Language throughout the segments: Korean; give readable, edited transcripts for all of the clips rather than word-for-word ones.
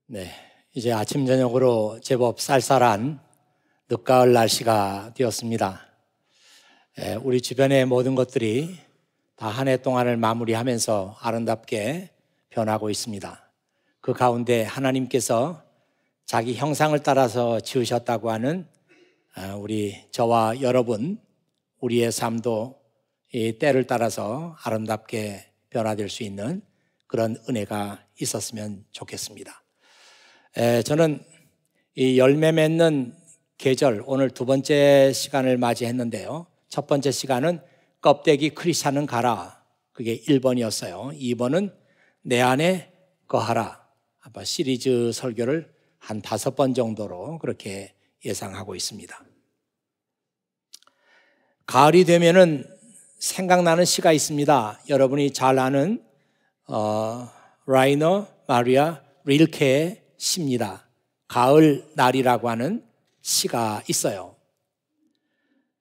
네, 이제 아침 저녁으로 제법 쌀쌀한 늦가을 날씨가 되었습니다. 우리 주변의 모든 것들이 다 한 해 동안을 마무리하면서 아름답게 변하고 있습니다. 그 가운데 하나님께서 자기 형상을 따라서 지으셨다고 하는 우리 저와 여러분, 우리의 삶도 이 때를 따라서 아름답게 변화될 수 있는 그런 은혜가 있었으면 좋겠습니다. 저는 이 열매 맺는 계절, 오늘 두 번째 시간을 맞이했는데요. 첫 번째 시간은 껍데기 크리스찬은 가라. 그게 1번이었어요. 2번은 내 안에 거하라. 아마 시리즈 설교를 한 5번 정도로 그렇게 예상하고 있습니다. 가을이 되면은 생각나는 시가 있습니다. 여러분이 잘 아는 라이너 마리아 릴케의 시입니다. 가을 날이라고 하는 시가 있어요.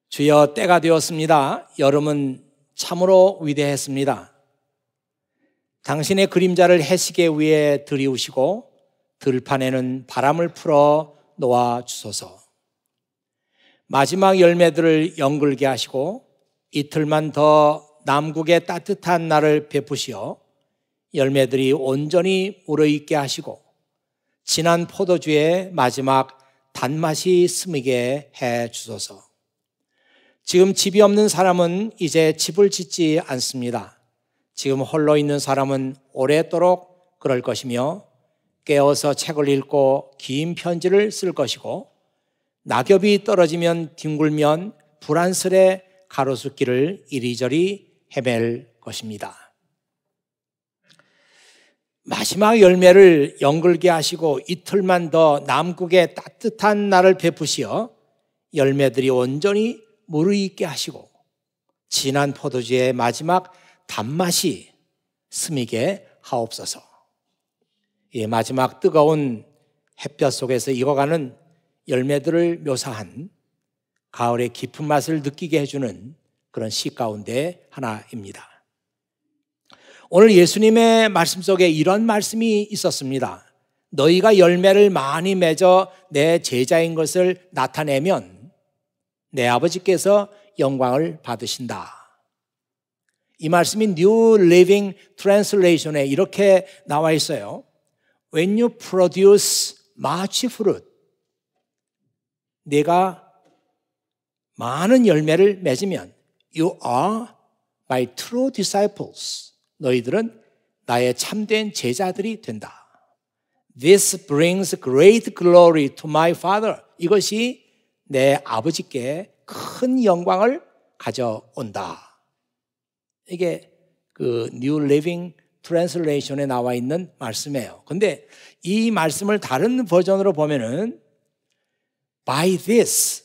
주여 때가 되었습니다. 여름은 참으로 위대했습니다. 당신의 그림자를 해시계 위에 들이우시고 들판에는 바람을 풀어 놓아 주소서. 마지막 열매들을 연글게 하시고 이틀만 더 남국의 따뜻한 날을 베푸시어 열매들이 온전히 무르익게 하시고 진한 포도주의 마지막 단맛이 스미게 해 주소서. 지금 집이 없는 사람은 이제 집을 짓지 않습니다. 지금 홀로 있는 사람은 오래도록 그럴 것이며 깨어서 책을 읽고 긴 편지를 쓸 것이고 낙엽이 떨어지면 뒹굴면 불안스레 가로수길을 이리저리 헤맬 것입니다. 마지막 열매를 연글게 하시고 이틀만 더 남국의 따뜻한 날을 베푸시어 열매들이 온전히 무르익게 하시고 진한 포도주의 마지막 단맛이 스미게 하옵소서. 이 마지막 뜨거운 햇볕 속에서 익어가는 열매들을 묘사한 가을의 깊은 맛을 느끼게 해주는 그런 시 가운데 하나입니다. 오늘 예수님의 말씀 속에 이런 말씀이 있었습니다. 너희가 열매를 많이 맺어 내 제자인 것을 나타내면 내 아버지께서 영광을 받으신다. 이 말씀이 New Living Translation에 이렇게 나와 있어요. When you produce much fruit, 내가 많은 열매를 맺으면 You are my true disciples. 너희들은 나의 참된 제자들이 된다. This brings great glory to my Father. 이것이 내 아버지께 큰 영광을 가져온다. 이게 그 New Living Translation에 나와 있는 말씀이에요. 근데 이 말씀을 다른 버전으로 보면은 By this,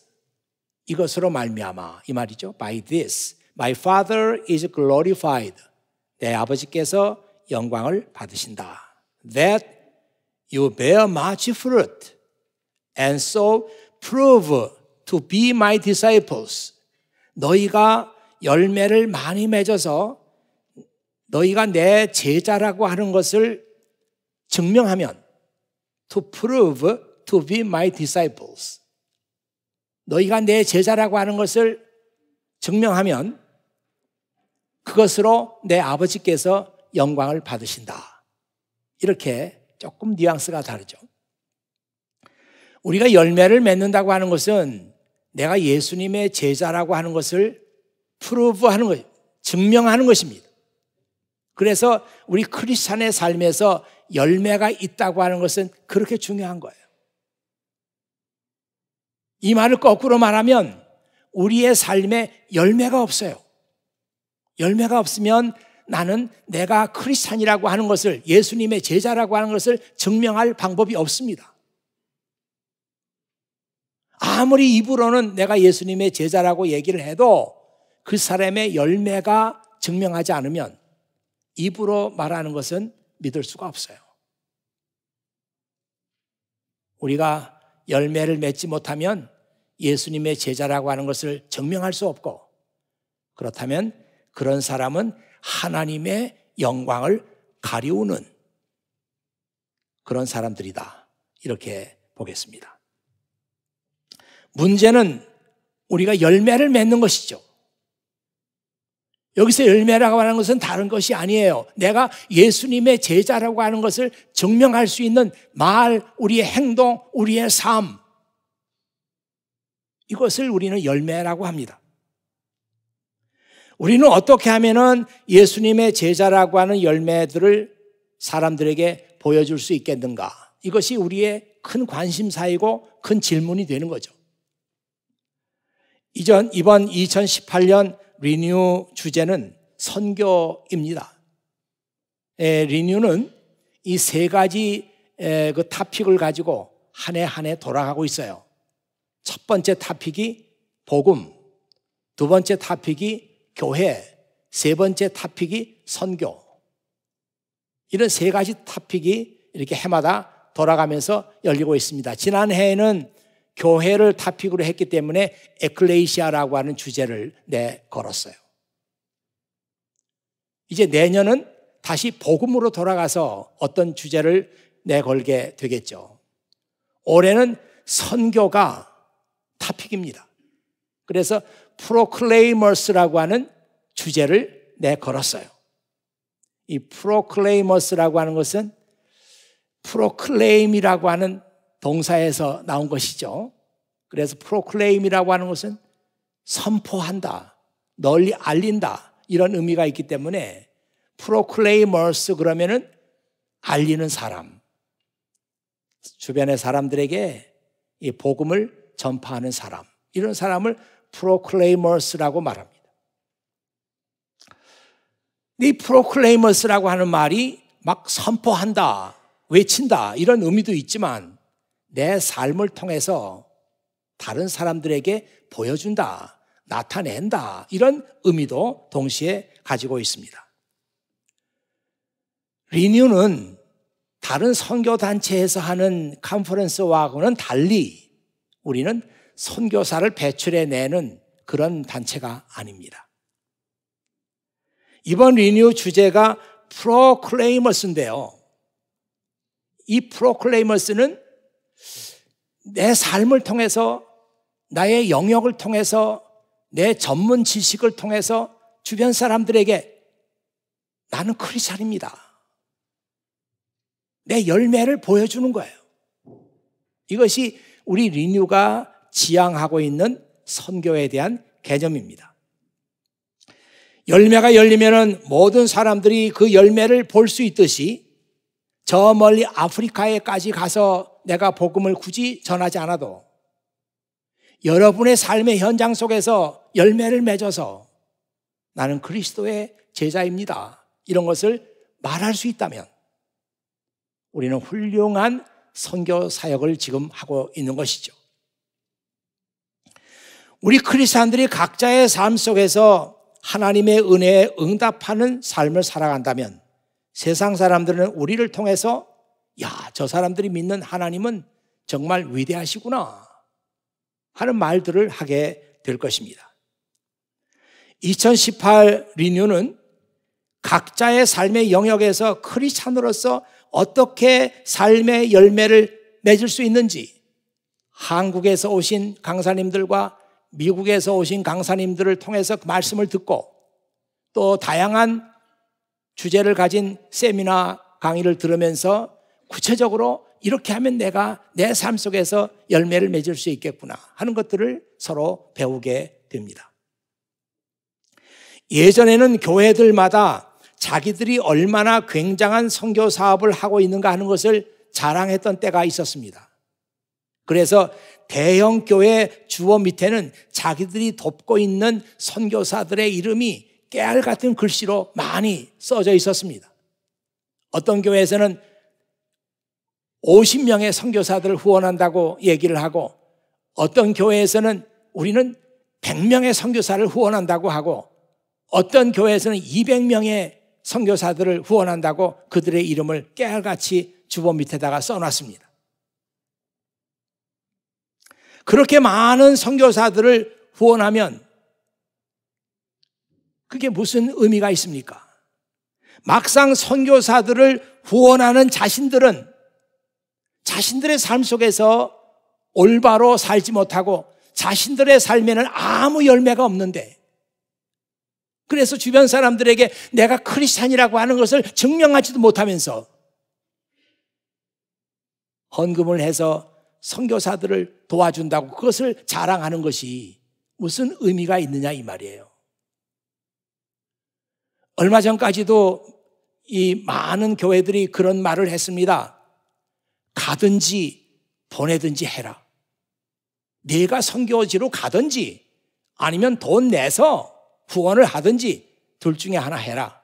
이것으로 말미암아 이 말이죠. By this, my Father is glorified. 내 아버지께서 영광을 받으신다. That you bear much fruit and so prove to be my disciples. 너희가 열매를 많이 맺어서 너희가 내 제자라고 하는 것을 증명하면 to prove to be my disciples. 너희가 내 제자라고 하는 것을 증명하면 그것으로 내 아버지께서 영광을 받으신다. 이렇게 조금 뉘앙스가 다르죠. 우리가 열매를 맺는다고 하는 것은 내가 예수님의 제자라고 하는 것을 프루브하는 것, 증명하는 것입니다. 그래서 우리 크리스찬의 삶에서 열매가 있다고 하는 것은 그렇게 중요한 거예요. 이 말을 거꾸로 말하면 우리의 삶에 열매가 없어요. 열매가 없으면 나는 내가 크리스찬이라고 하는 것을, 예수님의 제자라고 하는 것을 증명할 방법이 없습니다. 아무리 입으로는 내가 예수님의 제자라고 얘기를 해도 그 사람의 열매가 증명하지 않으면 입으로 말하는 것은 믿을 수가 없어요. 우리가 열매를 맺지 못하면 예수님의 제자라고 하는 것을 증명할 수 없고, 그렇다면 그런 사람은 하나님의 영광을 가리우는 그런 사람들이다. 이렇게 보겠습니다. 문제는 우리가 열매를 맺는 것이죠. 여기서 열매라고 하는 것은 다른 것이 아니에요. 내가 예수님의 제자라고 하는 것을 증명할 수 있는 말, 우리의 행동, 우리의 삶, 이것을 우리는 열매라고 합니다. 우리는 어떻게 하면은 예수님의 제자라고 하는 열매들을 사람들에게 보여줄 수 있겠는가? 이것이 우리의 큰 관심사이고 큰 질문이 되는 거죠. 이번 2018년 리뉴 주제는 선교입니다. 리뉴는 이 세 가지 그 토픽을 가지고 한 해 한 해 돌아가고 있어요. 첫 번째 토픽이 복음, 두 번째 토픽이 교회, 세 번째 토픽이 선교. 이런 세 가지 토픽이 이렇게 해마다 돌아가면서 열리고 있습니다. 지난 해에는 교회를 토픽으로 했기 때문에 에클레시아라고 하는 주제를 내걸었어요. 이제 내년은 다시 복음으로 돌아가서 어떤 주제를 내걸게 되겠죠. 올해는 선교가 토픽입니다. 그래서 프로클레이머스라고 하는 주제를 내걸었어요. 이 프로클레이머스라고 하는 것은 프로클레임이라고 하는 동사에서 나온 것이죠. 그래서 프로클레임이라고 하는 것은 선포한다, 널리 알린다, 이런 의미가 있기 때문에 프로클레이머스 그러면은 알리는 사람, 주변의 사람들에게 이 복음을 전파하는 사람, 이런 사람을 프로클레이머스라고 말합니다. 이 프로클레이머스라고 하는 말이 막 선포한다, 외친다, 이런 의미도 있지만 내 삶을 통해서 다른 사람들에게 보여준다, 나타낸다, 이런 의미도 동시에 가지고 있습니다. 리뉴는 다른 선교단체에서 하는 컨퍼런스와는 달리 우리는 선교사를 배출해내는 그런 단체가 아닙니다. 이번 리뉴 주제가 프로클레이머스인데요. 이 프로클레이머스는 내 삶을 통해서, 나의 영역을 통해서, 내 전문 지식을 통해서 주변 사람들에게 나는 크리스찬입니다, 내 열매를 보여주는 거예요. 이것이 우리 리뉴가 지향하고 있는 선교에 대한 개념입니다. 열매가 열리면은 모든 사람들이 그 열매를 볼 수 있듯이 저 멀리 아프리카에까지 가서 내가 복음을 굳이 전하지 않아도 여러분의 삶의 현장 속에서 열매를 맺어서 나는 그리스도의 제자입니다, 이런 것을 말할 수 있다면 우리는 훌륭한 선교 사역을 지금 하고 있는 것이죠. 우리 크리스찬들이 각자의 삶 속에서 하나님의 은혜에 응답하는 삶을 살아간다면 세상 사람들은 우리를 통해서 야, 저 사람들이 믿는 하나님은 정말 위대하시구나 하는 말들을 하게 될 것입니다. 2018 리뉴는 각자의 삶의 영역에서 크리스찬으로서 어떻게 삶의 열매를 맺을 수 있는지 한국에서 오신 강사님들과 미국에서 오신 강사님들을 통해서 말씀을 듣고 또 다양한 주제를 가진 세미나 강의를 들으면서 구체적으로 이렇게 하면 내가 내 삶 속에서 열매를 맺을 수 있겠구나 하는 것들을 서로 배우게 됩니다. 예전에는 교회들마다 자기들이 얼마나 굉장한 선교 사업을 하고 있는가 하는 것을 자랑했던 때가 있었습니다. 그래서 대형 교회 주어 밑에는 자기들이 돕고 있는 선교사들의 이름이 깨알 같은 글씨로 많이 써져 있었습니다. 어떤 교회에서는 50명의 선교사들을 후원한다고 얘기를 하고 어떤 교회에서는 우리는 100명의 선교사를 후원한다고 하고 어떤 교회에서는 200명의 선교사들을 후원한다고 그들의 이름을 깨알같이 주보 밑에다가 써놨습니다. 그렇게 많은 선교사들을 후원하면 그게 무슨 의미가 있습니까? 막상 선교사들을 후원하는 자신들은 자신들의 삶 속에서 올바로 살지 못하고 자신들의 삶에는 아무 열매가 없는데, 그래서 주변 사람들에게 내가 크리스찬이라고 하는 것을 증명하지도 못하면서 헌금을 해서 선교사들을 도와준다고 그것을 자랑하는 것이 무슨 의미가 있느냐 이 말이에요. 얼마 전까지도 이 많은 교회들이 그런 말을 했습니다. 가든지 보내든지 해라. 내가 선교지로 가든지 아니면 돈 내서 후원을 하든지 둘 중에 하나 해라.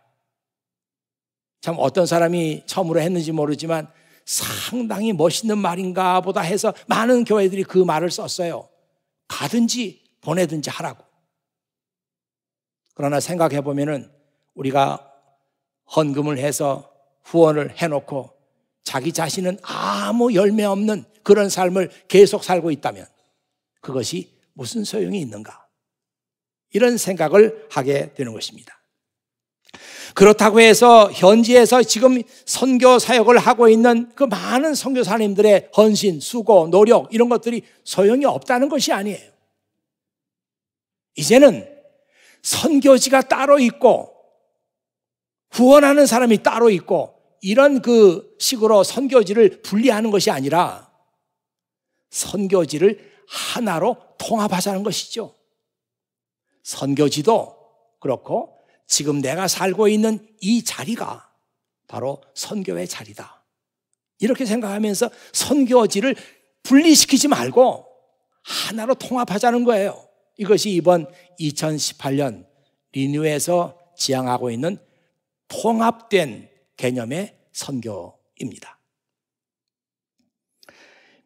참 어떤 사람이 처음으로 했는지 모르지만 상당히 멋있는 말인가 보다 해서 많은 교회들이 그 말을 썼어요. 가든지 보내든지 하라고. 그러나 생각해 보면은 우리가 헌금을 해서 후원을 해놓고 자기 자신은 아무 열매 없는 그런 삶을 계속 살고 있다면 그것이 무슨 소용이 있는가? 이런 생각을 하게 되는 것입니다. 그렇다고 해서 현지에서 지금 선교 사역을 하고 있는 그 많은 선교사님들의 헌신, 수고, 노력 이런 것들이 소용이 없다는 것이 아니에요. 이제는 선교지가 따로 있고 후원하는 사람이 따로 있고 이런 그 식으로 선교지를 분리하는 것이 아니라 선교지를 하나로 통합하자는 것이죠. 선교지도 그렇고 지금 내가 살고 있는 이 자리가 바로 선교의 자리다. 이렇게 생각하면서 선교지를 분리시키지 말고 하나로 통합하자는 거예요. 이것이 이번 2018년 리뉴에서 지향하고 있는 통합된 개념의 선교입니다.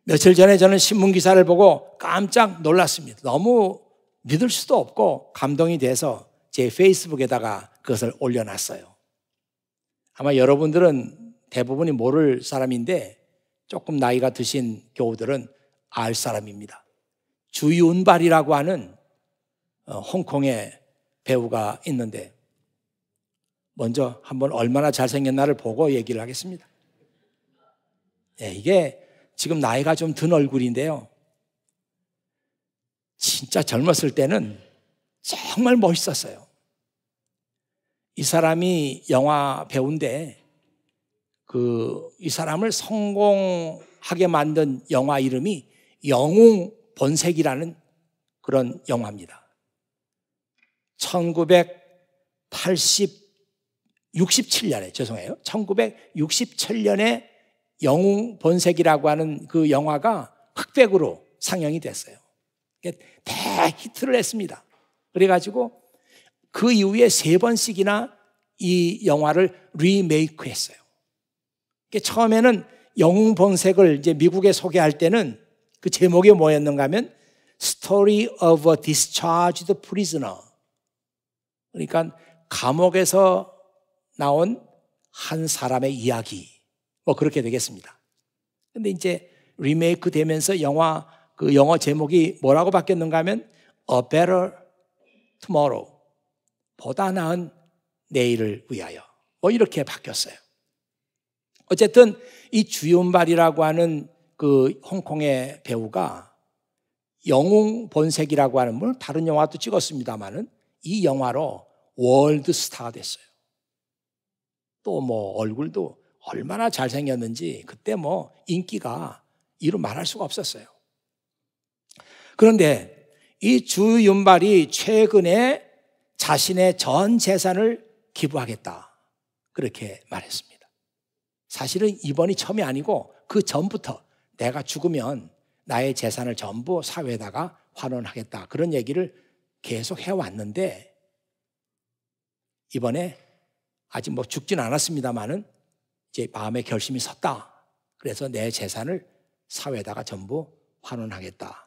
며칠 전에 저는 신문기사를 보고 깜짝 놀랐습니다. 너무 믿을 수도 없고 감동이 돼서 제 페이스북에다가 그것을 올려놨어요. 아마 여러분들은 대부분이 모를 사람인데 조금 나이가 드신 교우들은 알 사람입니다. 주윤발이라고 하는 홍콩의 배우가 있는데 먼저 한번 얼마나 잘생겼나를 보고 얘기를 하겠습니다. 네, 이게 지금 나이가 좀 든 얼굴인데요. 진짜 젊었을 때는 정말 멋있었어요. 이 사람이 영화 배우인데 이 사람을 성공하게 만든 영화 이름이 영웅 본색이라는 그런 영화입니다. 1967년에 영웅 본색이라고 하는 그 영화가 흑백으로 상영이 됐어요. 대히트를 했습니다. 그래가지고 그 이후에 3번씩이나 이 영화를 리메이크 했어요. 처음에는 영웅 본색을 이제 미국에 소개할 때는 그 제목이 뭐였는가 하면 Story of a Discharged Prisoner. 그러니까 감옥에서 나온 한 사람의 이야기. 뭐 그렇게 되겠습니다. 근데 이제 리메이크 되면서 그 영어 제목이 뭐라고 바뀌었는가 하면 A Better Tomorrow. 보다 나은 내일을 위하여. 뭐 이렇게 바뀌었어요. 어쨌든 이 주윤발이라고 하는 그 홍콩의 배우가 영웅 본색이라고 하는, 물론 다른 영화도 찍었습니다만은 이 영화로 월드 스타가 됐어요. 또 뭐 얼굴도 얼마나 잘생겼는지 그때 뭐 인기가 이루 말할 수가 없었어요. 그런데 이 주윤발이 최근에 자신의 전 재산을 기부하겠다 그렇게 말했습니다. 사실은 이번이 처음이 아니고 그 전부터 내가 죽으면 나의 재산을 전부 사회에다가 환원하겠다 그런 얘기를 계속 해왔는데 이번에 아직 뭐 죽진 않았습니다만은 이제 마음의 결심이 섰다. 그래서 내 재산을 사회에다가 전부 환원하겠다.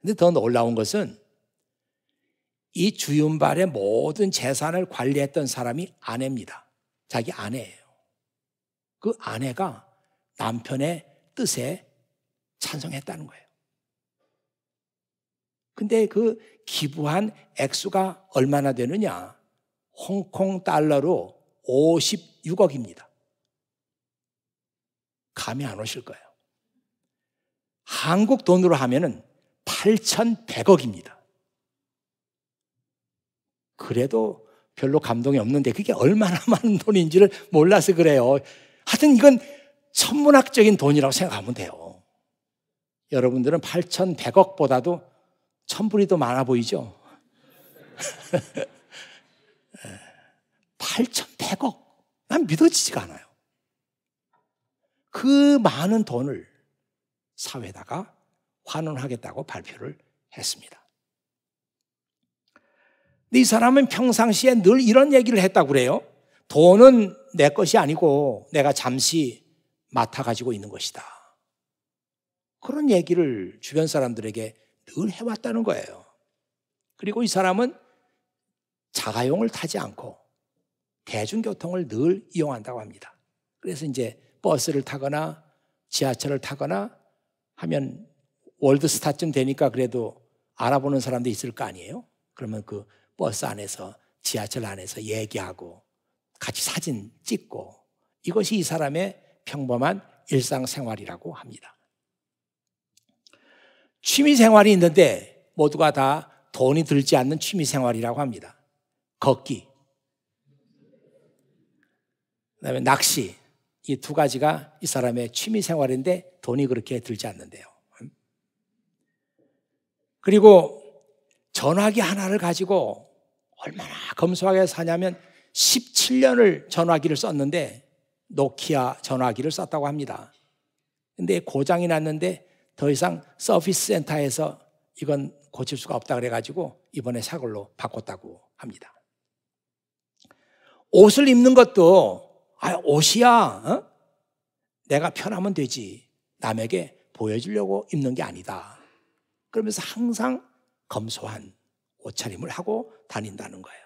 근데 더 놀라운 것은 이 주윤발의 모든 재산을 관리했던 사람이 아내입니다. 자기 아내예요. 그 아내가 남편의 뜻에 찬성했다는 거예요. 근데 그 기부한 액수가 얼마나 되느냐? 홍콩 달러로 56억입니다. 감이 안 오실 거예요. 한국 돈으로 하면은 8,100억입니다. 그래도 별로 감동이 없는데 그게 얼마나 많은 돈인지를 몰라서 그래요. 하여튼 이건 천문학적인 돈이라고 생각하면 돼요. 여러분들은 8,100억보다도 1,000불이 더 많아 보이죠? 8,100억. 난 믿어지지가 않아요. 그 많은 돈을 사회에다가 환원하겠다고 발표를 했습니다. 근데 이 사람은 평상시에 늘 이런 얘기를 했다고 그래요. 돈은 내 것이 아니고 내가 잠시 맡아가지고 있는 것이다. 그런 얘기를 주변 사람들에게 늘 해왔다는 거예요. 그리고 이 사람은 자가용을 타지 않고 대중교통을 늘 이용한다고 합니다. 그래서 이제 버스를 타거나 지하철을 타거나 하면 월드스타쯤 되니까 그래도 알아보는 사람도 있을 거 아니에요? 그러면 그 버스 안에서 지하철 안에서 얘기하고 같이 사진 찍고 이것이 이 사람의 평범한 일상생활이라고 합니다. 취미생활이 있는데 모두가 다 돈이 들지 않는 취미생활이라고 합니다. 걷기, 그다음에 낚시, 이 두 가지가 이 사람의 취미생활인데 돈이 그렇게 들지 않는데요. 그리고 전화기 하나를 가지고 얼마나 검소하게 사냐면 17년을 전화기를 썼는데 노키아 전화기를 썼다고 합니다. 근데 고장이 났는데 더 이상 서비스 센터에서 이건 고칠 수가 없다 그래가지고 이번에 새 걸로 바꿨다고 합니다. 옷을 입는 것도 옷이야 내가 편하면 되지 남에게 보여주려고 입는 게 아니다. 그러면서 항상 검소한 옷차림을 하고 다닌다는 거예요.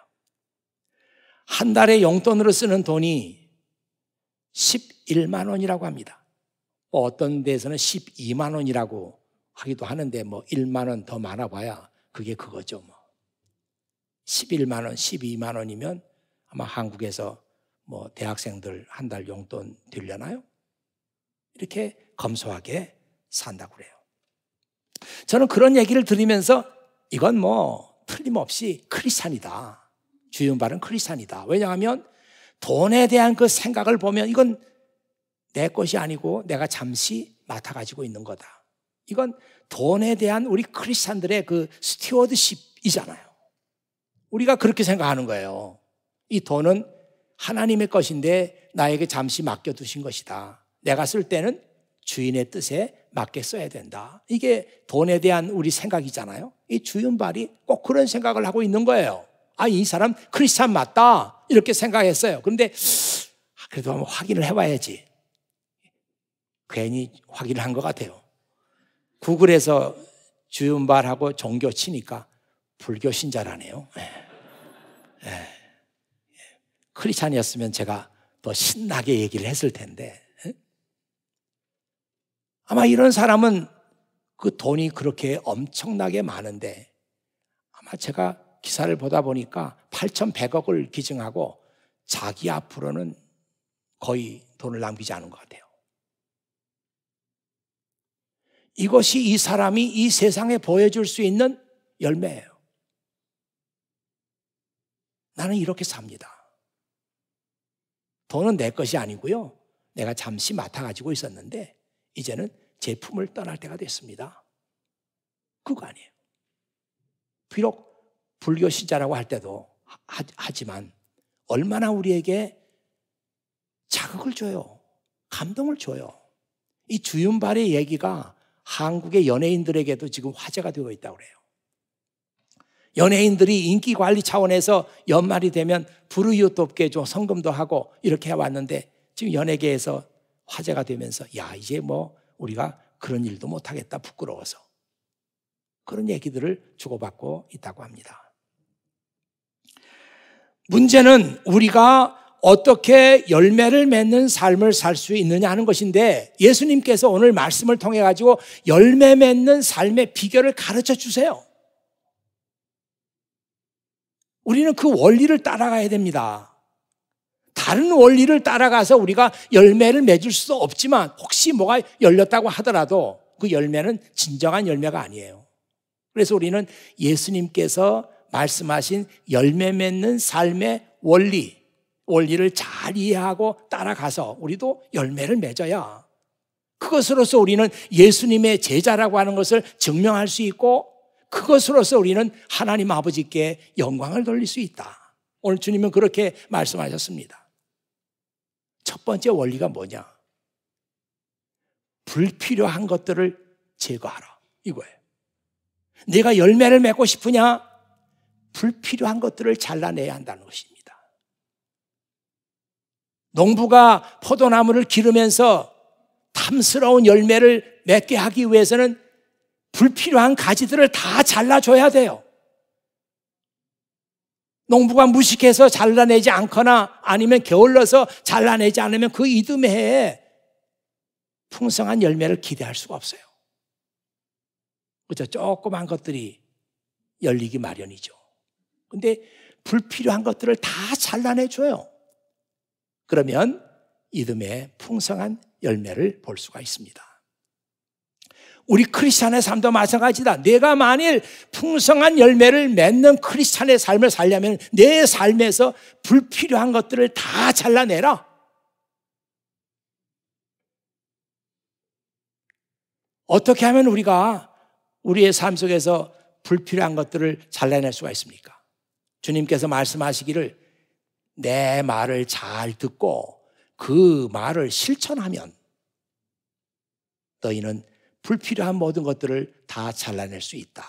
한 달에 용돈으로 쓰는 돈이 11만 원이라고 합니다. 어떤 데서는 12만 원이라고 하기도 하는데 1만 원 더 많아봐야 그게 그거죠. 11만 원, 12만 원이면 아마 한국에서 대학생들 한 달 용돈 되려나요? 이렇게 검소하게 산다고 그래요. 저는 그런 얘기를 들으면서 이건 틀림없이 크리스찬이다. 주윤 발은 크리스찬이다. 왜냐하면 돈에 대한 그 생각을 보면 이건 내 것이 아니고 내가 잠시 맡아가지고 있는 거다. 이건 돈에 대한 우리 크리스찬들의 그 스튜어드십이잖아요. 우리가 그렇게 생각하는 거예요. 이 돈은 하나님의 것인데 나에게 잠시 맡겨두신 것이다. 내가 쓸 때는 주인의 뜻에 맞게 써야 된다. 이게 돈에 대한 우리 생각이잖아요. 이 주윤발이 꼭 그런 생각을 하고 있는 거예요. 이 사람 크리스찬 맞다 이렇게 생각했어요. 그런데 그래도 한번 확인을 해봐야지. 괜히 확인을 한 것 같아요. 구글에서 주윤발하고 종교 치니까 불교 신자라네요. 크리스찬이었으면 제가 더 신나게 얘기를 했을 텐데 아마 이런 사람은 그 돈이 그렇게 엄청나게 많은데 아마 제가 기사를 보다 보니까 8,100억을 기증하고 자기 앞으로는 거의 돈을 남기지 않은 것 같아요. 이것이 이 사람이 이 세상에 보여줄 수 있는 열매예요. 나는 이렇게 삽니다. 돈은 내 것이 아니고요. 내가 잠시 맡아가지고 있었는데 이제는 제품을 떠날 때가 됐습니다. 그거 아니에요. 비록 불교 신자라고 할 때도 하지만 얼마나 우리에게 자극을 줘요. 감동을 줘요. 이 주윤발의 얘기가 한국의 연예인들에게도 지금 화제가 되고 있다고 그래요. 연예인들이 인기 관리 차원에서 연말이 되면 불우이웃 돕게 좀 성금도 하고 이렇게 해왔는데 지금 연예계에서 화제가 되면서 이제 우리가 그런 일도 못하겠다 부끄러워서 그런 얘기들을 주고받고 있다고 합니다. 문제는 우리가 어떻게 열매를 맺는 삶을 살 수 있느냐 하는 것인데 예수님께서 오늘 말씀을 통해 가지고 열매 맺는 삶의 비결을 가르쳐 주세요. 우리는 그 원리를 따라가야 됩니다. 다른 원리를 따라가서 우리가 열매를 맺을 수 없지만 혹시 뭐가 열렸다고 하더라도 그 열매는 진정한 열매가 아니에요. 그래서 우리는 예수님께서 말씀하신 열매 맺는 삶의 원리를 잘 이해하고 따라가서 우리도 열매를 맺어야 그것으로서 우리는 예수님의 제자라고 하는 것을 증명할 수 있고 그것으로서 우리는 하나님 아버지께 영광을 돌릴 수 있다. 오늘 주님은 그렇게 말씀하셨습니다. 첫 번째 원리가 뭐냐? 불필요한 것들을 제거하라. 이거예요. 내가 열매를 맺고 싶으냐? 불필요한 것들을 잘라내야 한다는 것입니다. 농부가 포도나무를 기르면서 탐스러운 열매를 맺게 하기 위해서는 불필요한 가지들을 다 잘라줘야 돼요. 농부가 무식해서 잘라내지 않거나 아니면 게을러서 잘라내지 않으면 그 이듬해 해에 풍성한 열매를 기대할 수가 없어요. 그렇죠? 조그만 것들이 열리기 마련이죠. 근데 불필요한 것들을 다 잘라내줘요. 그러면 이듬해 풍성한 열매를 볼 수가 있습니다. 우리 크리스찬의 삶도 마찬가지다. 내가 만일 풍성한 열매를 맺는 크리스찬의 삶을 살려면 내 삶에서 불필요한 것들을 다 잘라내라. 어떻게 하면 우리가 우리의 삶 속에서 불필요한 것들을 잘라낼 수가 있습니까? 주님께서 말씀하시기를 내 말을 잘 듣고 그 말을 실천하면 너희는 불필요한 모든 것들을 다 잘라낼 수 있다.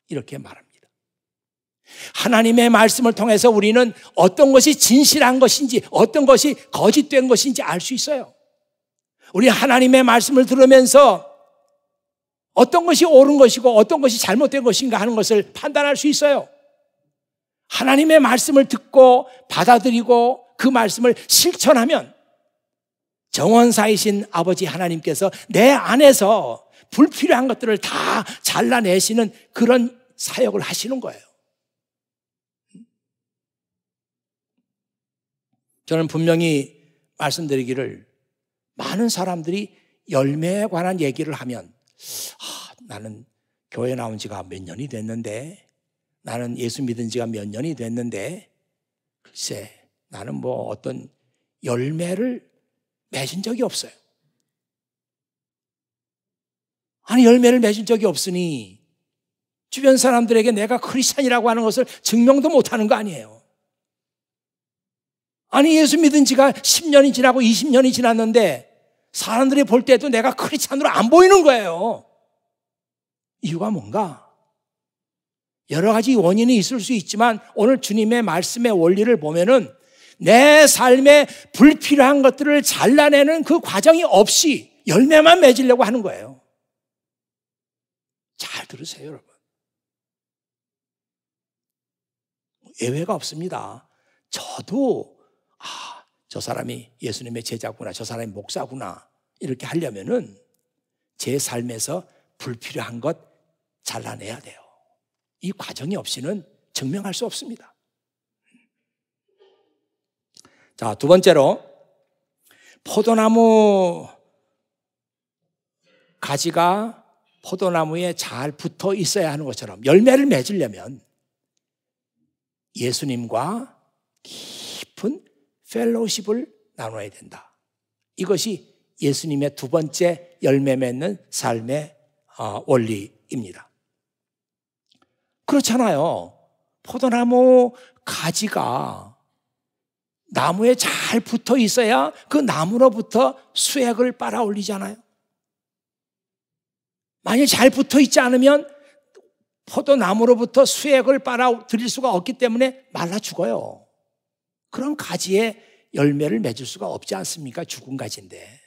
이렇게 말합니다. 하나님의 말씀을 통해서 우리는 어떤 것이 진실한 것인지 어떤 것이 거짓된 것인지 알 수 있어요. 우리 하나님의 말씀을 들으면서 어떤 것이 옳은 것이고 어떤 것이 잘못된 것인가 하는 것을 판단할 수 있어요. 하나님의 말씀을 듣고 받아들이고 그 말씀을 실천하면 정원사이신 아버지 하나님께서 내 안에서 불필요한 것들을 다 잘라내시는 그런 사역을 하시는 거예요. 저는 분명히 말씀드리기를 많은 사람들이 열매에 관한 얘기를 하면 나는 교회 나온 지가 몇 년이 됐는데 나는 예수 믿은 지가 몇 년이 됐는데 글쎄 나는 뭐 어떤 열매를 맺은 적이 없어요. 아니 열매를 맺은 적이 없으니 주변 사람들에게 내가 크리스찬이라고 하는 것을 증명도 못하는 거 아니에요. 아니 예수 믿은 지가 10년이 지나고 20년이 지났는데 사람들이 볼 때도 내가 크리스찬으로 안 보이는 거예요. 이유가 뭔가? 여러 가지 원인이 있을 수 있지만 오늘 주님의 말씀의 원리를 보면은 내 삶에 불필요한 것들을 잘라내는 그 과정이 없이 열매만 맺으려고 하는 거예요. 잘 들으세요, 여러분. 예외가 없습니다. 저도 저 사람이 예수님의 제자구나, 저 사람이 목사구나 이렇게 하려면은 제 삶에서 불필요한 것 잘라내야 돼요. 이 과정이 없이는 증명할 수 없습니다. 자, 두 번째로 포도나무 가지가 포도나무에 잘 붙어 있어야 하는 것처럼 열매를 맺으려면 예수님과 깊은 펠로우십을 나눠야 된다. 이것이 예수님의 두 번째 열매 맺는 삶의 원리입니다. 그렇잖아요. 포도나무 가지가 나무에 잘 붙어 있어야 그 나무로부터 수액을 빨아 올리잖아요. 만약 잘 붙어 있지 않으면 포도나무로부터 수액을 빨아 들일 수가 없기 때문에 말라 죽어요. 그런 가지에 열매를 맺을 수가 없지 않습니까? 죽은 가지인데.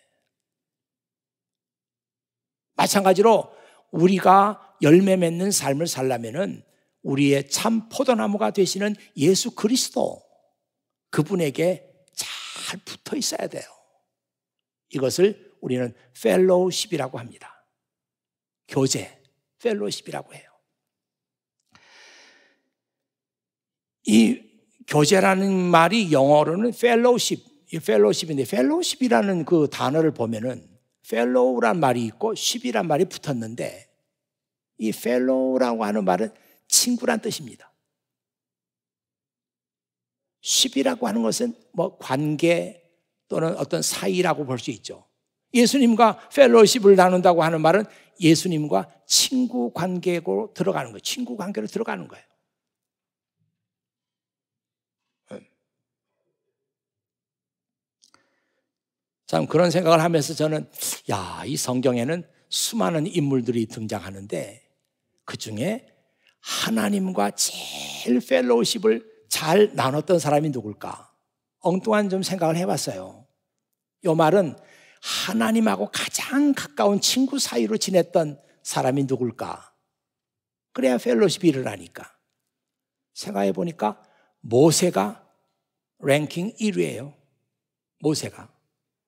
마찬가지로 우리가 열매 맺는 삶을 살려면은 우리의 참 포도나무가 되시는 예수 그리스도 그분에게 잘 붙어 있어야 돼요. 이것을 우리는 펠로우십이라고 합니다. 교제, 펠로우십이라고 해요. 이 교제라는 말이 영어로는 펠로우십, 이 펠로우십인데 펠로우십이라는 그 단어를 보면은 fellow란 말이 있고 ship이란 말이 붙었는데 이 fellow라고 하는 말은 친구란 뜻입니다. ship이라고 하는 것은 뭐 관계 또는 어떤 사이라고 볼 수 있죠. 예수님과 펠로우십을 나눈다고 하는 말은 예수님과 친구 관계로 들어가는 거예요. 친구 관계로 들어가는 거예요. 참 그런 생각을 하면서 저는 이 성경에는 수많은 인물들이 등장하는데 그중에 하나님과 제일 펠로우십을 잘 나눴던 사람이 누굴까? 엉뚱한 좀 생각을 해봤어요. 이 말은 하나님하고 가장 가까운 친구 사이로 지냈던 사람이 누굴까? 그래야 펠로우십이 일어나니까. 생각해 보니까 모세가 랭킹 1위예요. 모세가.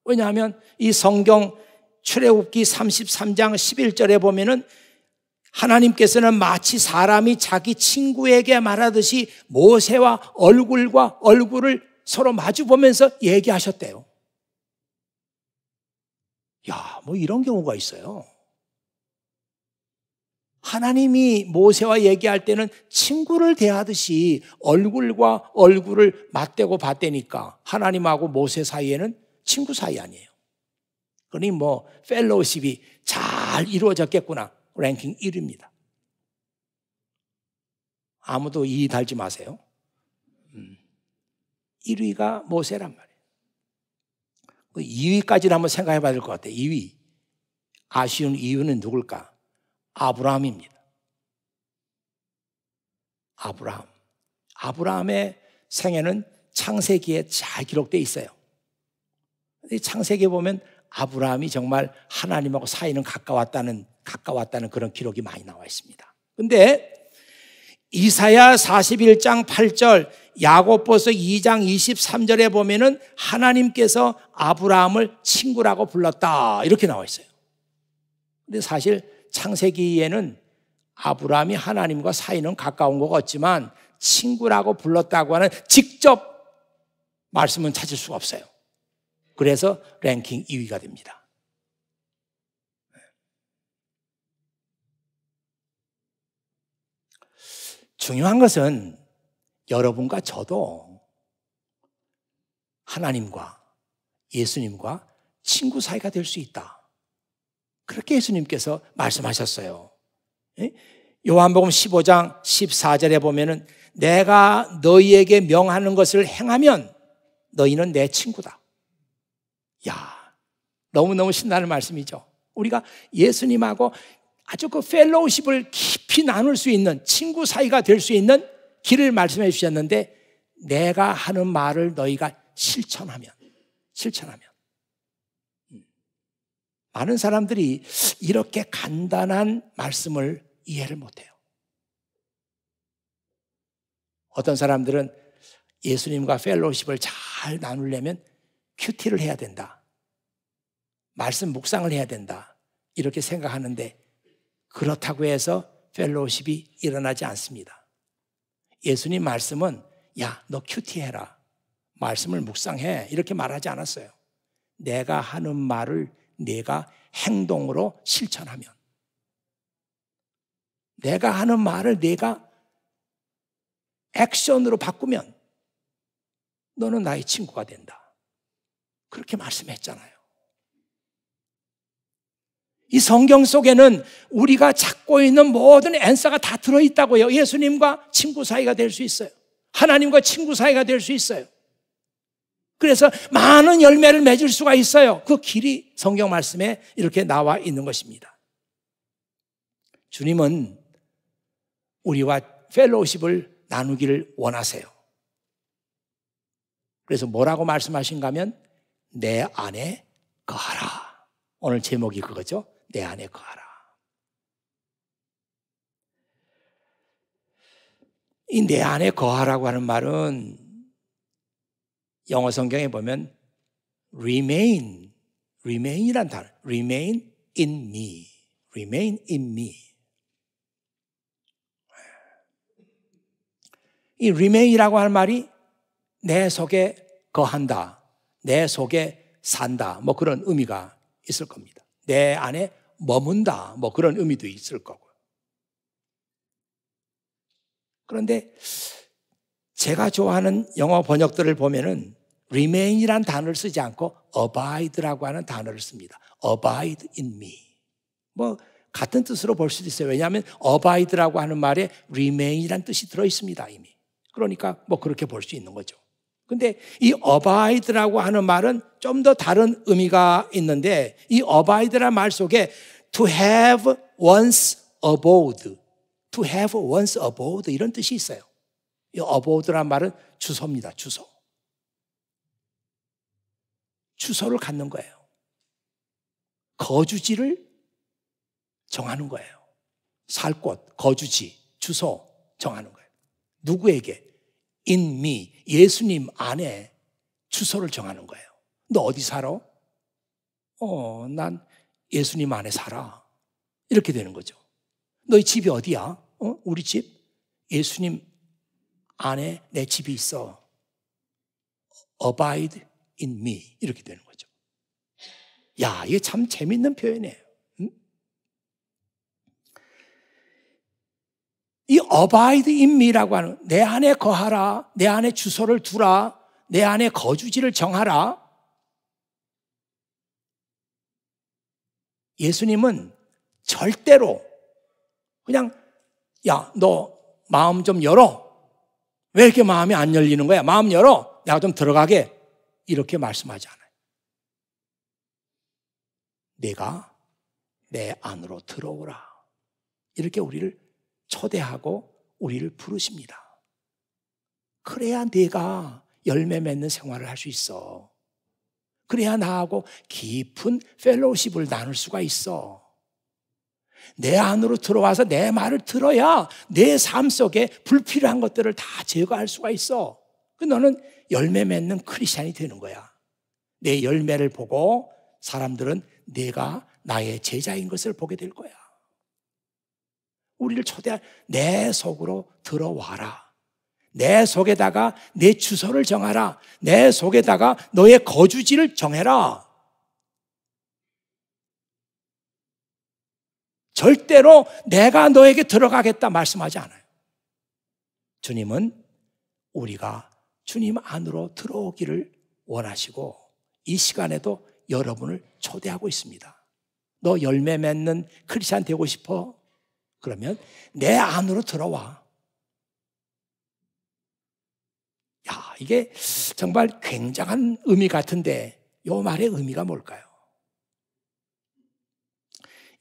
왜냐하면 이 성경 출애굽기 33장 11절에 보면은 하나님께서는 마치 사람이 자기 친구에게 말하듯이 모세와 얼굴과 얼굴을 서로 마주 보면서 얘기하셨대요. 뭐 이런 경우가 있어요. 하나님이 모세와 얘기할 때는 친구를 대하듯이 얼굴과 얼굴을 맞대고 봤다니까 하나님하고 모세 사이에는 친구 사이 아니에요. 그러니 뭐 펠로우십이 잘 이루어졌겠구나. 랭킹 1위입니다. 아무도 2위 달지 마세요. 1위가 모세란 말이에요. 2위까지는 한번 생각해 봐야 될 것 같아요. 2위. 아쉬운 이유는 누굴까? 아브라함입니다. 아브라함의 생애는 창세기에 잘 기록되어 있어요. 창세기에 보면 아브라함이 정말 하나님하고 사이는 가까웠다는 그런 기록이 많이 나와 있습니다. 그런데 이사야 41장 8절, 야고보서 2장 23절에 보면은 하나님께서 아브라함을 친구라고 불렀다 이렇게 나와 있어요. 근데 사실 창세기에는 아브라함이 하나님과 사이는 가까운 것 같지만 친구라고 불렀다고 하는 직접 말씀은 찾을 수가 없어요. 그래서 랭킹 2위가 됩니다. 중요한 것은 여러분과 저도 하나님과 예수님과 친구 사이가 될 수 있다. 그렇게 예수님께서 말씀하셨어요. 요한복음 15장 14절에 보면은 내가 너희에게 명하는 것을 행하면 너희는 내 친구다. 너무너무 신나는 말씀이죠. 우리가 예수님하고 아주 그 펠로우십을 깊이 나눌 수 있는 친구 사이가 될 수 있는 길을 말씀해 주셨는데 내가 하는 말을 너희가 실천하면 많은 사람들이 이렇게 간단한 말씀을 이해를 못해요. 어떤 사람들은 예수님과 펠로우십을 잘 나누려면 큐티를 해야 된다. 말씀 묵상을 해야 된다. 이렇게 생각하는데 그렇다고 해서 펠로우십이 일어나지 않습니다. 예수님 말씀은 너 큐티해라. 말씀을 묵상해. 이렇게 말하지 않았어요. 내가 하는 말을 내가 행동으로 실천하면 내가 하는 말을 내가 액션으로 바꾸면 너는 나의 친구가 된다. 그렇게 말씀했잖아요. 이 성경 속에는 우리가 찾고 있는 모든 앤서가 다 들어있다고요. 예수님과 친구 사이가 될 수 있어요. 하나님과 친구 사이가 될 수 있어요. 그래서 많은 열매를 맺을 수가 있어요. 그 길이 성경 말씀에 이렇게 나와 있는 것입니다. 주님은 우리와 펠로우십을 나누기를 원하세요. 그래서 뭐라고 말씀하신가 하면 내 안에 거하라. 오늘 제목이 그거죠. 내 안에 거하라. 이 내 안에 거하라고 하는 말은 영어 성경에 보면 remain이란 단어, remain in me. 이 remain이라고 하는 말이 내 속에 거한다, 내 속에 산다, 뭐 그런 의미가 있을 겁니다. 내 안에 머문다, 뭐 그런 의미도 있을 거고요. 그런데 제가 좋아하는 영어 번역들을 보면은 remain이란 단어를 쓰지 않고 abide라고 하는 단어를 씁니다. abide in me. 뭐 같은 뜻으로 볼 수도 있어요. 왜냐하면 abide라고 하는 말에 remain이란 뜻이 들어 있습니다, 이미. 그러니까 뭐 그렇게 볼 수 있는 거죠. 근데 이 abide라고 하는 말은 좀 더 다른 의미가 있는데, 이 abide라는 말 속에 to have one's abode, to have one's abode 이런 뜻이 있어요. 이 abode라는 말은 주소입니다, 주소. 주소를 갖는 거예요. 거주지를 정하는 거예요. 살 곳, 거주지, 주소 정하는 거예요. 누구에게? In me, 예수님 안에 주소를 정하는 거예요. 너 어디 살아? 난 예수님 안에 살아. 이렇게 되는 거죠. 너희 집이 어디야? 우리 집? 예수님 안에 내 집이 있어. Abide in me. 이렇게 되는 거죠. 야, 이게 참 재밌는 표현이에요. 응? 이 abide in me라고 하는, 내 안에 거하라, 내 안에 주소를 두라, 내 안에 거주지를 정하라. 예수님은 절대로 그냥 야, 너 마음 좀 열어. 왜 이렇게 마음이 안 열리는 거야? 마음 열어. 내가 좀 들어가게. 이렇게 말씀하지 않아요. 내가 내 안으로 들어오라. 이렇게 우리를 초대하고 우리를 부르십니다. 그래야 내가 열매 맺는 생활을 할 수 있어. 그래야 나하고 깊은 펠로우십을 나눌 수가 있어. 내 안으로 들어와서 내 말을 들어야 내 삶 속에 불필요한 것들을 다 제거할 수가 있어. 너는 열매 맺는 크리스찬이 되는 거야. 내 열매를 보고 사람들은 내가 나의 제자인 것을 보게 될 거야. 우리를 초대할, 내 속으로 들어와라. 내 속에다가 내 주소를 정하라. 내 속에다가 너의 거주지를 정해라. 절대로 내가 너에게 들어가겠다 말씀하지 않아요. 주님은 우리가 주님 안으로 들어오기를 원하시고 이 시간에도 여러분을 초대하고 있습니다. 너 열매 맺는 크리스찬 되고 싶어? 그러면 내 안으로 들어와. 야, 이게 정말 굉장한 의미 같은데 이 말의 의미가 뭘까요?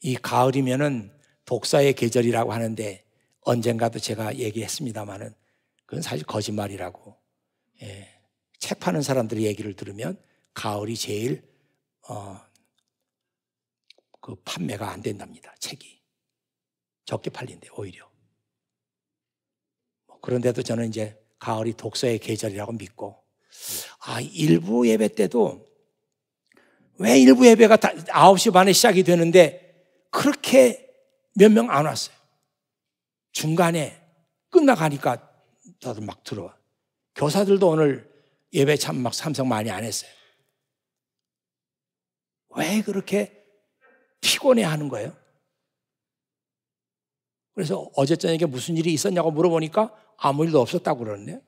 이 가을이면은 독서의 계절이라고 하는데 언젠가도 제가 얘기했습니다마는 그건 사실 거짓말이라고. 예, 책 파는 사람들의 얘기를 들으면 가을이 제일 그 판매가 안 된답니다. 책이 적게 팔린대 오히려. 그런데도 저는 이제 가을이 독서의 계절이라고 믿고, 일부 예배 때도 왜 일부 예배가 9시 반에 시작이 되는데 그렇게 몇 명 안 왔어요. 중간에 끝나가니까 다들 막 들어와. 교사들도 오늘 예배 참 막 참석 많이 안 했어요. 왜 그렇게 피곤해 하는 거예요? 그래서 어제 저녁에 무슨 일이 있었냐고 물어보니까 아무 일도 없었다고 그러네.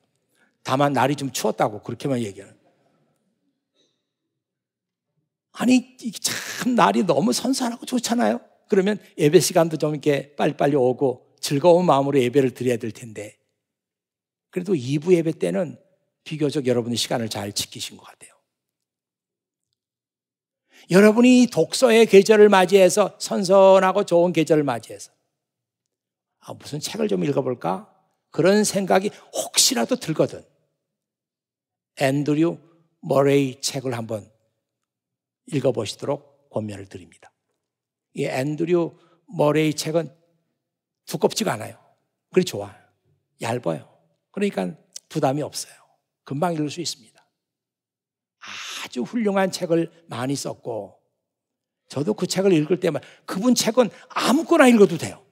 다만 날이 좀 추웠다고 그렇게만 얘기하는. 아니 참 날이 너무 선선하고 좋잖아요. 그러면 예배 시간도 좀 이렇게 빨리빨리 오고 즐거운 마음으로 예배를 드려야 될 텐데, 그래도 2부 예배 때는 비교적 여러분의 시간을 잘 지키신 것 같아요. 여러분이 독서의 계절을 맞이해서 선선하고 좋은 계절을 맞이해서 무슨 책을 좀 읽어볼까? 그런 생각이 혹시라도 들거든. 앤드류 머레이 책을 한번 읽어보시도록 권면을 드립니다. 이 앤드류 머레이 책은 두껍지가 않아요. 그래 좋아요. 얇아요. 그러니까 부담이 없어요. 금방 읽을 수 있습니다. 아주 훌륭한 책을 많이 썼고, 저도 그 책을 읽을 때만, 그분 책은 아무거나 읽어도 돼요.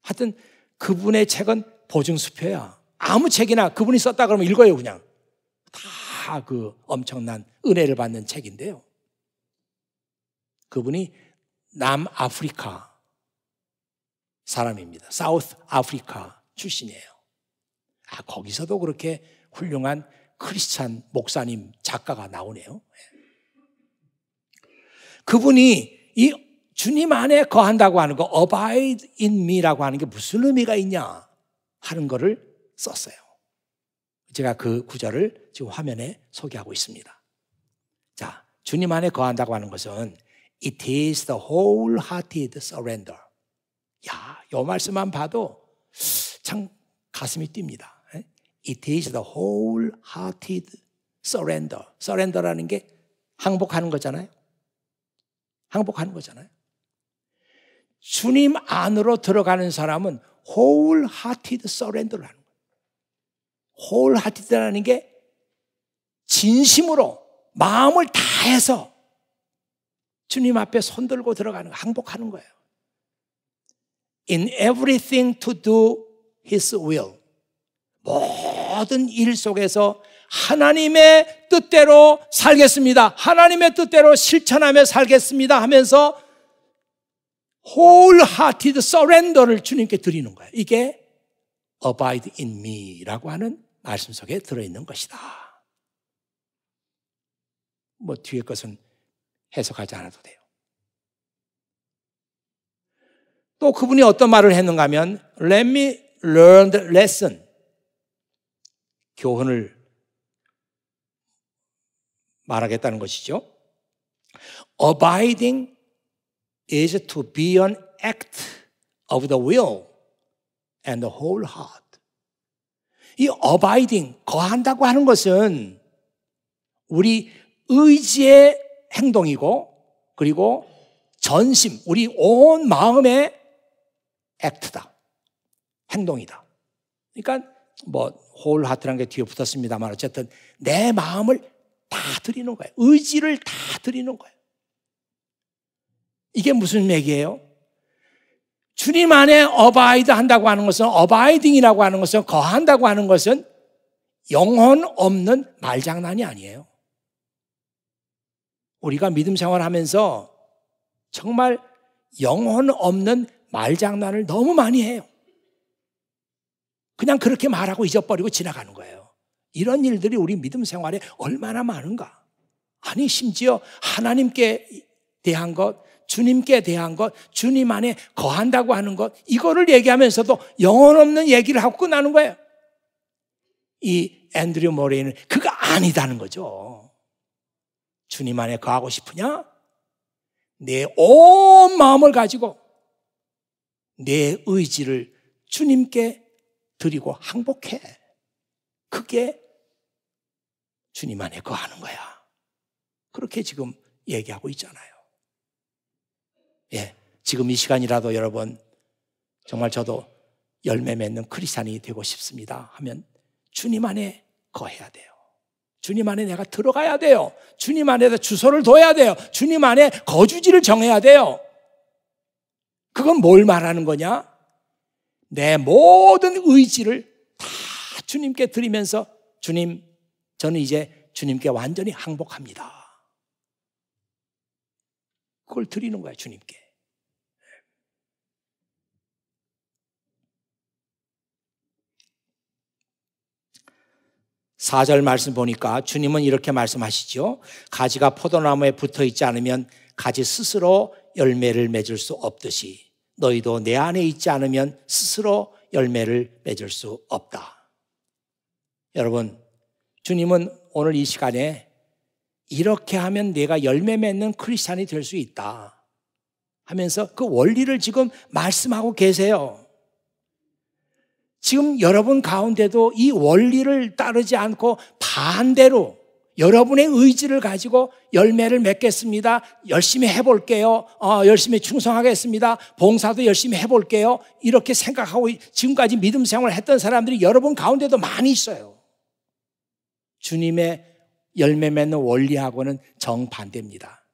하여튼 그분의 책은 보증수표야. 아무 책이나 그분이 썼다 그러면 읽어요. 그냥 다 그 엄청난 은혜를 받는 책인데요. 그분이 남아프리카 사람입니다. 사우스 아프리카 출신이에요. 거기서도 그렇게 훌륭한 크리스찬 목사님, 작가가 나오네요. 그분이 이 주님 안에 거한다고 하는 거, abide in me라고 하는 게 무슨 의미가 있냐 하는 거를 썼어요. 제가 그 구절을 지금 화면에 소개하고 있습니다. 자, 주님 안에 거한다고 하는 것은 It is the wholehearted surrender. 야, 이 말씀만 봐도 참 가슴이 뜁니다. It is the wholehearted surrender. surrender라는 게 항복하는 거잖아요. 항복하는 거잖아요. 주님 안으로 들어가는 사람은 wholehearted surrender를 하는 거예요. wholehearted라는 게 진심으로 마음을 다해서 주님 앞에 손들고 들어가는 거, 항복하는 거예요. In everything to do His will. 모든 일 속에서 하나님의 뜻대로 살겠습니다. 하나님의 뜻대로 실천하며 살겠습니다 하면서 wholehearted surrender를 주님께 드리는 거예요. 이게 abide in me라고 하는 말씀 속에 들어있는 것이다. 뭐 뒤에 것은 해석하지 않아도 돼요. 또 그분이 어떤 말을 했는가 하면 Let me learn the lesson. 교훈을 말하겠다는 것이죠. Abiding is to be an act of the will and the whole heart. 이 abiding, 거한다고 하는 것은 우리 의지의 행동이고 그리고 전심, 우리 온 마음의 act다. 행동이다. 그러니까 뭐 whole heart라는 게 뒤에 붙었습니다만 어쨌든 내 마음을 다 드리는 거예요. 의지를 다 드리는 거예요. 이게 무슨 얘기예요? 주님 안에 abide 한다고 하는 것은 abiding이라고 하는 것은 거한다고 하는 것은 영혼 없는 말장난이 아니에요. 우리가 믿음 생활하면서 정말 영혼 없는 말장난을 너무 많이 해요. 그냥 그렇게 말하고 잊어버리고 지나가는 거예요. 이런 일들이 우리 믿음 생활에 얼마나 많은가. 아니 심지어 하나님께 대한 것, 주님께 대한 것, 주님 안에 거한다고 하는 것, 이거를 얘기하면서도 영혼 없는 얘기를 하고 끝나는 거예요. 이 앤드류 모레이는 그거 아니다는 거죠. 주님 안에 거하고 싶으냐? 내 온 마음을 가지고 내 의지를 주님께 드리고 항복해. 그게 주님 안에 거하는 거야. 그렇게 지금 얘기하고 있잖아요. 예, 지금 이 시간이라도 여러분 정말 저도 열매 맺는 크리스찬이 되고 싶습니다 하면 주님 안에 거해야 돼요. 주님 안에 내가 들어가야 돼요. 주님 안에 주소를 둬야 돼요. 주님 안에 거주지를 정해야 돼요. 그건 뭘 말하는 거냐? 내 모든 의지를 다 주님께 드리면서 주님, 저는 이제 주님께 완전히 항복합니다. 그걸 드리는 거예요, 주님께. 4절 말씀 보니까 주님은 이렇게 말씀하시죠. 가지가 포도나무에 붙어 있지 않으면 가지 스스로 열매를 맺을 수 없듯이 너희도 내 안에 있지 않으면 스스로 열매를 맺을 수 없다. 여러분, 주님은 오늘 이 시간에 이렇게 하면 내가 열매 맺는 크리스찬이 될 수 있다 하면서 그 원리를 지금 말씀하고 계세요. 지금 여러분 가운데도 이 원리를 따르지 않고 반대로 여러분의 의지를 가지고 열매를 맺겠습니다. 열심히 해볼게요. 열심히 충성하겠습니다. 봉사도 열심히 해볼게요. 이렇게 생각하고 지금까지 믿음 생활을 했던 사람들이 여러분 가운데도 많이 있어요. 주님의 열매 맺는 원리하고는 정반대입니다.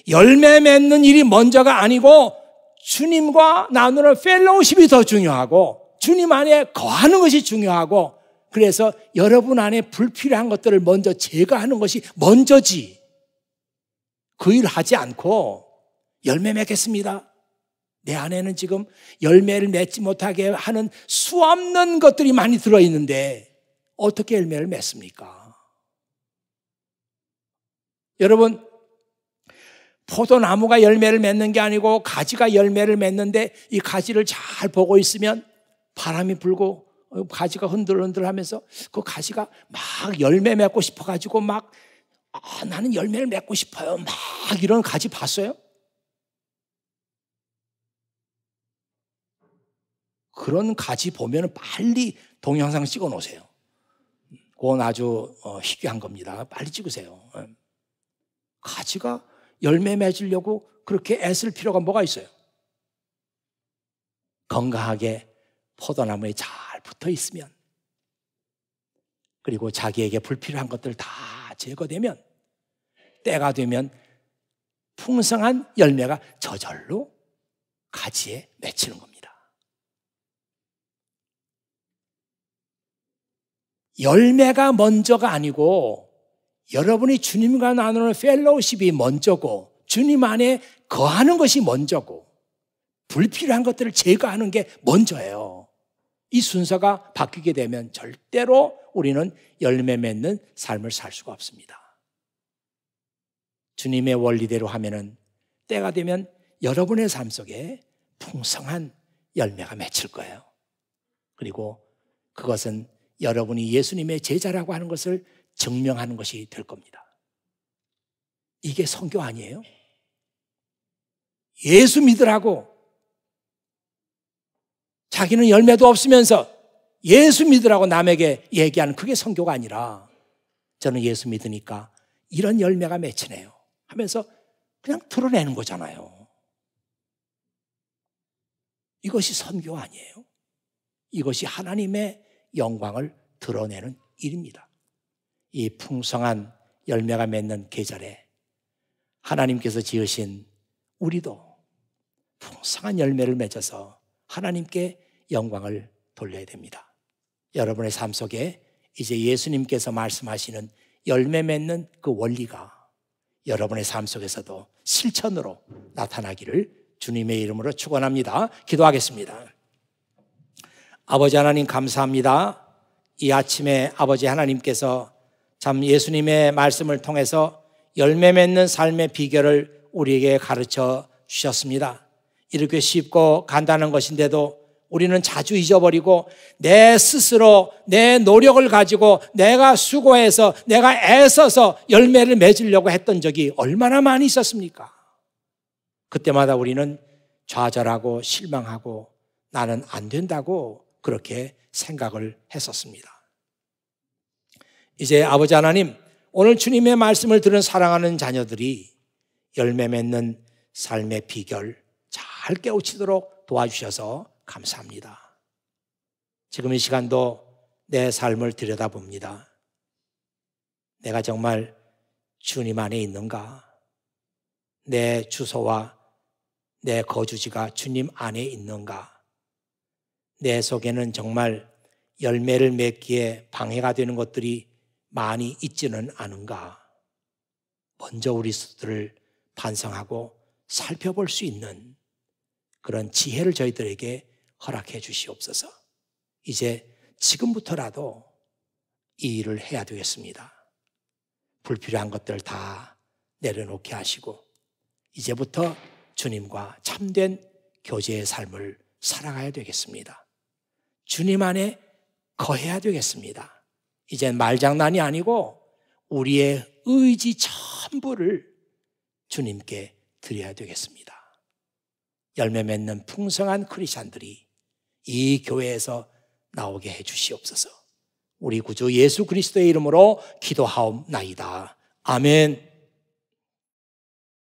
열매 맺는 일이 먼저가 아니고 주님과 나누는 펠로우십이 더 중요하고 주님 안에 거하는 것이 중요하고 그래서 여러분 안에 불필요한 것들을 먼저 제거하는 것이 먼저지. 그 일 하지 않고 열매 맺겠습니다. 내 안에는 지금 열매를 맺지 못하게 하는 수없는 것들이 많이 들어있는데 어떻게 열매를 맺습니까? 여러분, 포도나무가 열매를 맺는 게 아니고 가지가 열매를 맺는데 이 가지를 잘 보고 있으면 바람이 불고 가지가 흔들흔들 하면서 그 가지가 막 열매 맺고 싶어가지고 막 나는 열매를 맺고 싶어요. 막 이런 가지 봤어요? 그런 가지 보면 빨리 동영상 찍어 놓으세요. 그건 아주 희귀한 겁니다. 빨리 찍으세요. 가지가 열매 맺으려고 그렇게 애쓸 필요가 뭐가 있어요? 건강하게 포도나무에 잘 붙어 있으면, 그리고 자기에게 불필요한 것들 다 제거되면, 때가 되면 풍성한 열매가 저절로 가지에 맺히는 겁니다. 열매가 먼저가 아니고 여러분이 주님과 나누는 펠로우십이 먼저고 주님 안에 거하는 것이 먼저고 불필요한 것들을 제거하는 게 먼저예요. 이 순서가 바뀌게 되면 절대로 우리는 열매 맺는 삶을 살 수가 없습니다. 주님의 원리대로 하면은 때가 되면 여러분의 삶 속에 풍성한 열매가 맺힐 거예요. 그리고 그것은 여러분이 예수님의 제자라고 하는 것을 증명하는 것이 될 겁니다. 이게 선교 아니에요? 예수 믿으라고 자기는 열매도 없으면서 예수 믿으라고 남에게 얘기하는 그게 선교가 아니라 저는 예수 믿으니까 이런 열매가 맺히네요 하면서 그냥 드러내는 거잖아요. 이것이 선교 아니에요? 이것이 하나님의 영광을 드러내는 일입니다. 이 풍성한 열매가 맺는 계절에 하나님께서 지으신 우리도 풍성한 열매를 맺어서 하나님께 영광을 돌려야 됩니다. 여러분의 삶 속에 이제 예수님께서 말씀하시는 열매 맺는 그 원리가 여러분의 삶 속에서도 실천으로 나타나기를 주님의 이름으로 축원합니다. 기도하겠습니다. 아버지 하나님 감사합니다. 이 아침에 아버지 하나님께서 참 예수님의 말씀을 통해서 열매 맺는 삶의 비결을 우리에게 가르쳐 주셨습니다. 이렇게 쉽고 간단한 것인데도 우리는 자주 잊어버리고 내 스스로 내 노력을 가지고 내가 수고해서 내가 애써서 열매를 맺으려고 했던 적이 얼마나 많이 있었습니까? 그때마다 우리는 좌절하고 실망하고 나는 안 된다고 그렇게 생각을 했었습니다. 이제 아버지 하나님, 오늘 주님의 말씀을 들은 사랑하는 자녀들이 열매 맺는 삶의 비결 잘 깨우치도록 도와주셔서 감사합니다. 지금 이 시간도 내 삶을 들여다봅니다. 내가 정말 주님 안에 있는가? 내 주소와 내 거주지가 주님 안에 있는가? 내 속에는 정말 열매를 맺기에 방해가 되는 것들이 많이 있지는 않은가? 먼저 우리 스스로를 반성하고 살펴볼 수 있는 그런 지혜를 저희들에게 허락해 주시옵소서. 이제 지금부터라도 이 일을 해야 되겠습니다. 불필요한 것들 다 내려놓게 하시고 이제부터 주님과 참된 교제의 삶을 살아가야 되겠습니다. 주님 안에 거해야 되겠습니다. 이젠 말장난이 아니고 우리의 의지 전부를 주님께 드려야 되겠습니다. 열매 맺는 풍성한 크리스찬들이 이 교회에서 나오게 해 주시옵소서. 우리 구주 예수 그리스도의 이름으로 기도하옵나이다. 아멘.